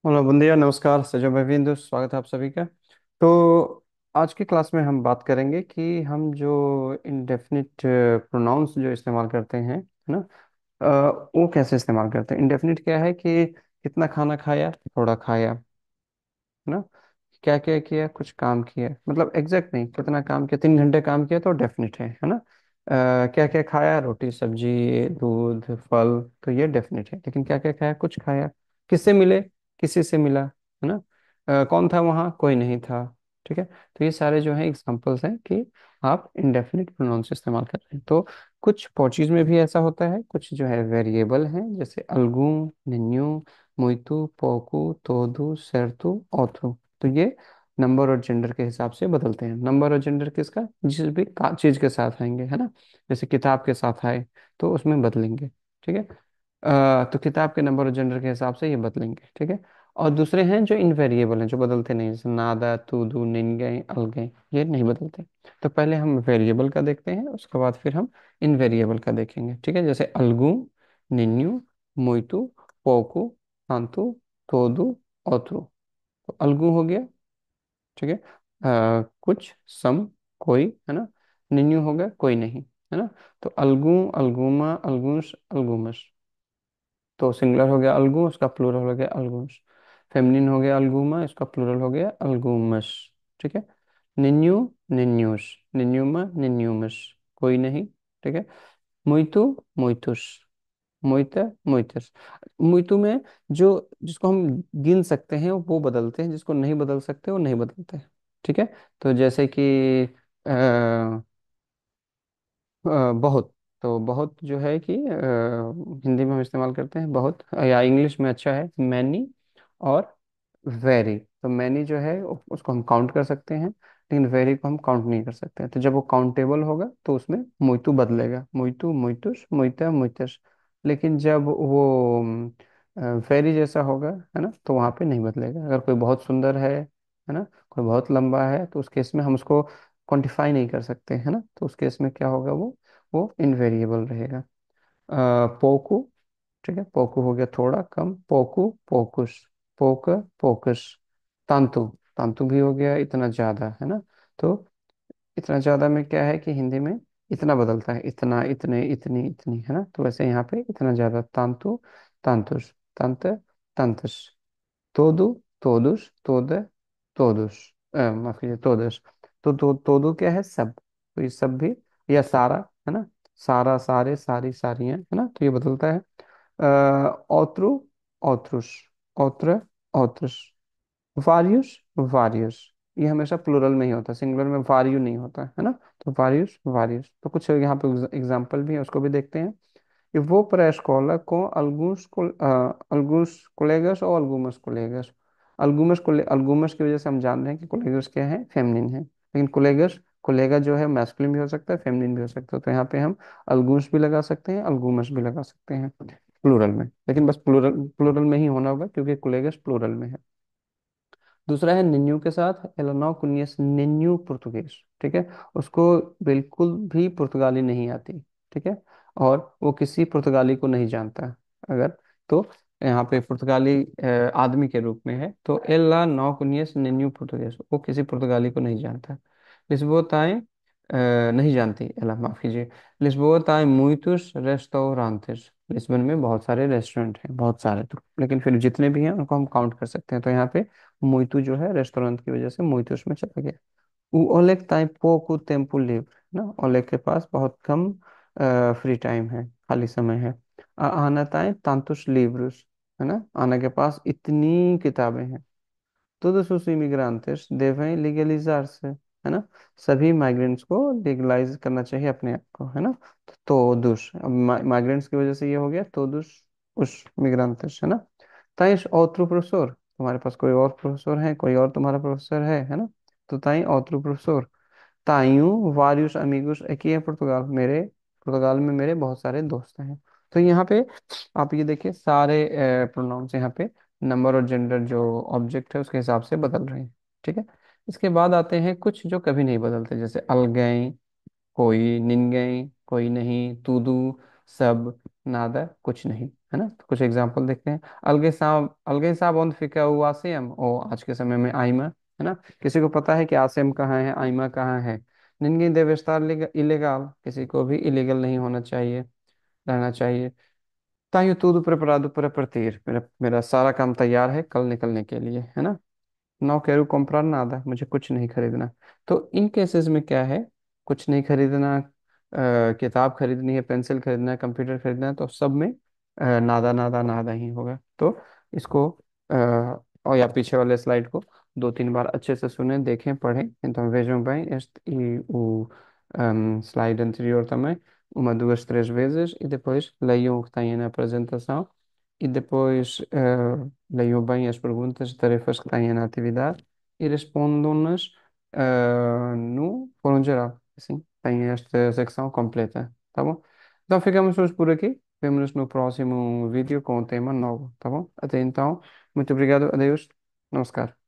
Hello बंदिया, नमस्कार सजो भाई, स्वागत है आप सभी का। तो आज की क्लास में हम बात करेंगे कि हम जो इंडेफिनिट प्रोनाउंस जो इस्तेमाल करते हैं, है ना। वो कैसे इस्तेमाल करते हैं। इंडेफिनिट क्या है कि कितना खाना खाया, थोड़ा खाया, है ना। क्या क्या किया, कुछ काम किया, मतलब एग्जैक्ट नहीं, कितना काम किया, 3 घंटे काम किया तो डेफिनिट है ना। क्या क्या खाया, रोटी सब्जी दूध फल, तो ये डेफिनिट है। लेकिन क्या क्या खाया, कुछ खाया, किससे मिले, किसी से मिला, है ना। कौन था वहाँ, कोई नहीं था। ठीक है। तो ये सारे जो हैं एग्जांपल्स हैं कि आप इंडेफिनिट प्रोनाउंस इस्तेमाल कर रहे हैं। तो कुछ पोर्चुगीज में भी ऐसा होता है, कुछ जो है वेरिएबल हैं, जैसे अल्गुम, निन्यू, मुइतु, पोकू, तोदू, सेर्तु, ओथ्रु। तो ये नंबर और जेंडर के हिसाब से बदलते हैं। नंबर और जेंडर किसका, जिस भी चीज के साथ आएंगे, है ना। जैसे किताब के साथ आए तो उसमें बदलेंगे। ठीक है। तो किताब के नंबर और जेंडर के हिसाब से ये बदलेंगे। ठीक है। और दूसरे हैं जो इनवेरिएबल हैं, जो बदलते नहीं, जैसे नादा, तूदू, निन्गै, अलगै, ये नहीं बदलते। तो पहले हम वेरिएबल का देखते हैं, उसके बाद फिर हम इनवेरिएबल का देखेंगे। ठीक है। जैसे अलगू, निन्यू, मोइतु, पोकू, तांतु, तोदू, ओत्रु। तो अलगू हो गया। ठीक है। कुछ, सम, कोई, है ना। निन्यू हो गया, कोई नहीं, है ना। तो अलगू, अलगुमा, अलगुंस, अलगुमस। तो सिंगुलर हो गया अलगू, उसका प्लूरल हो गया अलगुंस। फेमिनिन हो गया अलगुमा, इसका प्लूरल हो गया अलगुमस। ठीक है। निन्यू, निन्यूस, निन्यूमा, निन्यूमस, कोई नहीं। ठीक है। मुइतु, मुइतुस, मोइता, मोइतस। मोइतू में जो, जिसको हम गिन सकते हैं वो बदलते हैं, जिसको नहीं बदल सकते वो नहीं बदलते हैं। ठीक है। तो जैसे कि बहुत। तो बहुत जो है कि हिंदी में हम इस्तेमाल करते हैं बहुत, या इंग्लिश में अच्छा है मैनी और वेरी। तो मैनी जो है उसको हम काउंट कर सकते हैं, लेकिन वेरी को हम काउंट नहीं कर सकते हैं। तो जब वो काउंटेबल होगा तो उसमें मोइतू बदलेगा, मोइतू, मोइतुस, मोइता, मोइतस। लेकिन जब वो वेरी जैसा होगा, है ना, तो वहाँ पे नहीं बदलेगा। अगर कोई बहुत सुंदर है ना, कोई बहुत लंबा है, तो उस केस में हम उसको क्वांटिफाई नहीं कर सकते, है ना। तो उस केस में क्या होगा, वो इनवेरिएबल रहेगा। पोकू। ठीक है। पोकू हो गया थोड़ा कम, पोकू, पोकुस, पोक, पोकस। तांतु, तांतु भी हो गया इतना ज्यादा, है ना। तो इतना ज्यादा में क्या है कि हिंदी में इतना बदलता है, इतना, इतने, इतनी, इतनी, है ना। तो वैसे यहाँ पे इतना ज्यादा, तांतु, तांतुस, तंत, तंतस। तोदु, तोदुस, तोद, तोदुस। माफ कीजिए, तोदस। तोदु क्या है, सब। तो ये सब भी, या सारा, है ना। सारा, सारे, सारी, सारियां, है ना। तो ये बदलता है। औत्रु, औत्रुस, औत्र, औत्रस। वारियस, वारियस। ये हमेशा प्लूरल में ही होता है, सिंगुलर में वारियो नहीं होता है ना। तो वारियस, वारियस। तो कुछ यहाँ पे एग्जाम्पल भी है, उसको भी देखते हैं। Eu vou para a escola com alguns colegas ou algumas colegas। algumas की वजह से हम जान रहे हैं कि कोलेगस क्या है, फेमिनिन है। लेकिन कोलेगस, कोलेगा जो है मैस्कुलिन भी हो सकता है, फेमिनिन भी हो सकता है। तो यहाँ पे हम alguns भी लगा सकते हैं, algumas भी लगा सकते हैं प्लूरल में। लेकिन बस प्लूरल, प्लूरल में ही होना होगा, क्योंकि कोलेगस प्लूरल में है। दूसरा है निन्यू के साथ, एलोनॉ कुनियस, निन्यू पुर्तुगेज। ठीक है। उसको बिल्कुल भी पुर्तगाली नहीं आती। ठीक है। और वो किसी पुर्तगाली को नहीं जानता। अगर, तो यहाँ पे पुर्तगाली आदमी के रूप में है, तो एला नौ कुनियस निन्यू पुर्तुगेज, वो किसी पुर्तगाली को नहीं जानता। लिस्बोताएं, नहीं जानती, एला माफ कीजिए। लिस्बोताएं मुइतुस रेस्टोरांतेस। लिस्बन में बहुत सारे रेस्टोरेंट हैं, बहुत सारे, तो लेकिन फिर जितने भी हैं उनको हम काउंट कर सकते हैं। तो यहाँ पे मोइतू जो है रेस्टोरेंट की वजह से मोइतू उसमें चला गया। ओलेग ताई पोकु टेम्पु लिव, ना। ओलेग के पास बहुत कम फ्री टाइम है, खाली समय है। आना ताई तांतुस लिव्रुस, है ना। आना के पास इतनी किताबें हैं। todos os imigrantes devem legalizar-se, है ना। सभी माइग्रेंट्स को लीगलाइज करना चाहिए अपने आप को, है ना। तो दुस, अब माइग्रेंट्स की वजह से ये हो गया todos os migrantes, है ना। ताइस outro प्रोफेसर, तुम्हारे पास कोई और प्रोफेसर है, कोई और तुम्हारा प्रोफेसर है ना। तो ताई outro प्रोफेसर। ताइयो वारियस अमीगोस, aqui है पुर्तगाल, मेरे पुर्तगाल में मेरे बहुत सारे दोस्त हैं। तो यहाँ पे आप ये देखिए, सारे प्रोनाउंस यहाँ पे नंबर और जेंडर जो ऑब्जेक्ट है उसके हिसाब से बदल रहे हैं। ठीक है। इसके बाद आते हैं कुछ जो कभी नहीं बदलते, जैसे अलगै, कोई, निन्गै, कोई नहीं, तूदू, सब, नादा, कुछ नहीं। है ना? तो कुछ एग्जांपल देखते हैं। alguém sabe onde fica o ACM, ओ आज के समय में आइमा, है ना? किसी को पता है कि आसिम कहाँ है, आइमा कहाँ है? ninguém deve estar ilegal, किसी को भी इलीगल नहीं होना चाहिए, रहना चाहिए। Tenho tudo preparado para partir, मेरा मेरा सारा काम तैयार है कल निकलने के लिए, है ना? नो quero comprar nada, मुझे कुछ नहीं खरीदना। तो इन केसेस में क्या है, कुछ नहीं खरीदना, किताब खरीदनी है, पेंसिल खरीदना है, कंप्यूटर खरीदना है, तो सब में नादा नादा नादा ही होगा। तो इसको और या पीछे वाले स्लाइड को 2-3 बार अच्छे से सुने, देखें, pढ़ें. Então vejam bem este e o slide anterior também, 1, 2, 3 vezes, e depois leiam o que tem aí na apresentação, e depois leiam bem as perguntas e tarefas que têm na atividade e respondam-nas no fórum geral. Assim, tem esta secção completa, tá bom? Então ficamos hoje por aqui. Vemo-nos no próximo vídeo com o tema novo, tá bom? Até então, muito obrigado, adeus, namaskar.